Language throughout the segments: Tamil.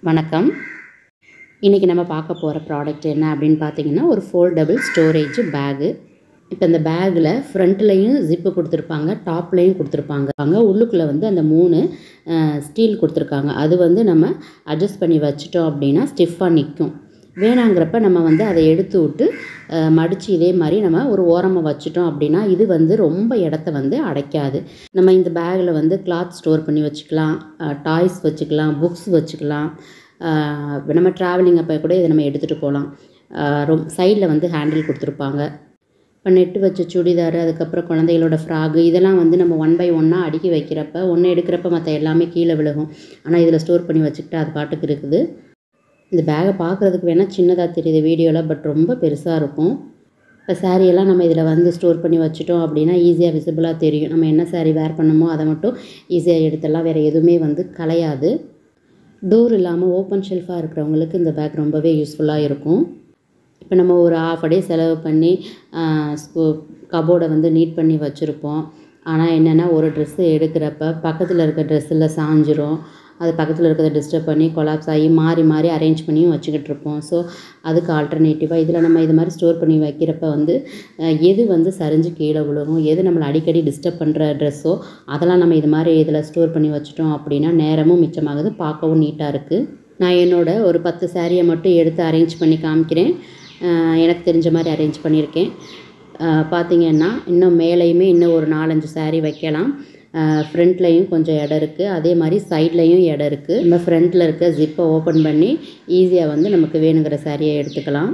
வணக்கம். இன்றைக்கி நம்ம பார்க்க போகிற ப்ராடக்ட் என்ன அப்படின்னு பார்த்தீங்கன்னா, ஒரு ஃபோல்டபுள் ஸ்டோரேஜ் பேகு. இப்போ இந்த பேக்கில் ஃப்ரண்ட்லேயும் ஜிப்பு கொடுத்துருப்பாங்க, டாப்லேயும் கொடுத்துருப்பாங்க. உள்ளுக்குள்ளே வந்து அந்த 3 ஸ்டீல் கொடுத்துருக்காங்க. அது வந்து நம்ம அட்ஜஸ்ட் பண்ணி வச்சுட்டோம் அப்படின்னா ஸ்டிஃபாக நிற்கும். வேணாங்கிறப்ப நம்ம வந்து அதை எடுத்து விட்டு மடித்து இதே மாதிரி நம்ம ஒரு ஓரமாக வச்சுட்டோம் அப்படின்னா இது வந்து ரொம்ப இடத்த வந்து அடைக்காது. நம்ம இந்த பேக்கில் வந்து கிளாத் ஸ்டோர் பண்ணி வச்சுக்கலாம், டாய்ஸ் வச்சுக்கலாம், புக்ஸ் வச்சுக்கலாம். நம்ம ட்ராவலிங் அப்போ கூட இதை நம்ம எடுத்துகிட்டு போகலாம். சைடில் வந்து ஹேண்டில் கொடுத்துருப்பாங்க. இப்போ நெட்டு வச்ச சுடிதார், அதுக்கப்புறம் குழந்தைகளோட ஃப்ராகு இதெல்லாம் வந்து நம்ம 1 by 1 அடுக்கி வைக்கிறப்ப ஒன்று எடுக்கிறப்ப மற்ற எல்லாமே கீழே விழுகும். ஆனால் இதில் ஸ்டோர் பண்ணி வச்சுக்கிட்டு அது பாட்டுக்கு இருக்குது. இந்த பேகை பார்க்குறதுக்கு வேணால் சின்னதாக தெரியுது வீடியோவில், பட் ரொம்ப பெருசாக இருக்கும். இப்போ சாரியெல்லாம் நம்ம இதில் வந்து ஸ்டோர் பண்ணி வச்சுட்டோம் அப்படின்னா ஈஸியாக விசிபிளாக தெரியும். நம்ம என்ன சாரீ வேர் பண்ணமோ அதை மட்டும் ஈஸியாக எடுத்துடலாம். வேறு எதுவுமே வந்து கலையாது. டோர் இல்லாமல் ஓப்பன் ஷெல்ஃபாக இருக்கிறவங்களுக்கு இந்த பேக் ரொம்பவே யூஸ்ஃபுல்லாக இருக்கும். இப்போ நம்ம ஒரு ½ டே செலவு பண்ணி கபோர்டை வந்து நீட் பண்ணி வச்சுருப்போம். ஆனால் என்னென்னா ஒரு ட்ரெஸ்ஸு எடுக்கிறப்ப பக்கத்தில் இருக்க ட்ரெஸ்ஸில் சாஞ்சிரும். அது பக்கத்தில் இருக்கிறத டிஸ்டர்ப் பண்ணி கொலாப்ஸ் ஆகி மாறி மாறி அரேஞ்ச் பண்ணியும் வச்சுக்கிட்டு இருப்போம். ஸோ அதுக்கு ஆல்டர்னேட்டிவாக இதில் நம்ம இது மாதிரி ஸ்டோர் பண்ணி வைக்கிறப்ப வந்து எது வந்து சரிஞ்சு கீழே விழுகும், எது நம்மளை அடிக்கடி டிஸ்டர்ப் பண்ணுற ட்ரெஸ்ஸோ அதெல்லாம் நம்ம இது மாதிரி இதில் ஸ்டோர் பண்ணி வச்சுட்டோம் அப்படின்னா நேரமும் மிச்சமாகுது, பார்க்கவும் நீட்டாக இருக்குது. நான் என்னோட ஒரு 10 சாரியை மட்டும் எடுத்து அரேஞ்ச் பண்ணி காமிக்கிறேன். எனக்கு தெரிஞ்ச மாதிரி அரேஞ்ச் பண்ணியிருக்கேன். பார்த்திங்கன்னா இன்னும் மேலேயுமே இன்னும் ஒரு 4-5 சாரீ வைக்கலாம். ஃப்ரண்ட்லேயும் கொஞ்சம் இடம் இருக்குது, அதே மாதிரி சைட்லேயும் இடம் இருக்குது. நம்ம ஃப்ரண்ட்டில் இருக்க ஜிப்பை ஓப்பன் பண்ணி ஈஸியாக வந்து நமக்கு வேணுங்கிற சாரியை எடுத்துக்கலாம்.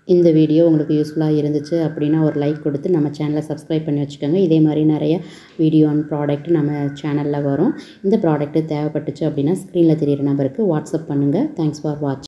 இந்த வீடியோ உங்களுக்கு யூஸ்ஃபுல்லாக இருந்துச்சு அப்படின்னா ஒரு லைக் கொடுத்து நம்ம சேனலை சப்ஸ்கிரைப் பண்ணி வச்சுக்கோங்க. இதே மாதிரி நிறைய வீடியோ அண்ட் ப்ராடக்ட் நம்ம சேனலில் வரும். இந்த ப்ராடக்ட்டு தேவைப்பட்டுச்சு அப்படின்னா ஸ்க்ரீனில் தெரியிற நம்பருக்கு வாட்ஸ்அப் பண்ணுங்கள். தேங்க்ஸ் ஃபார் வாட்சிங்.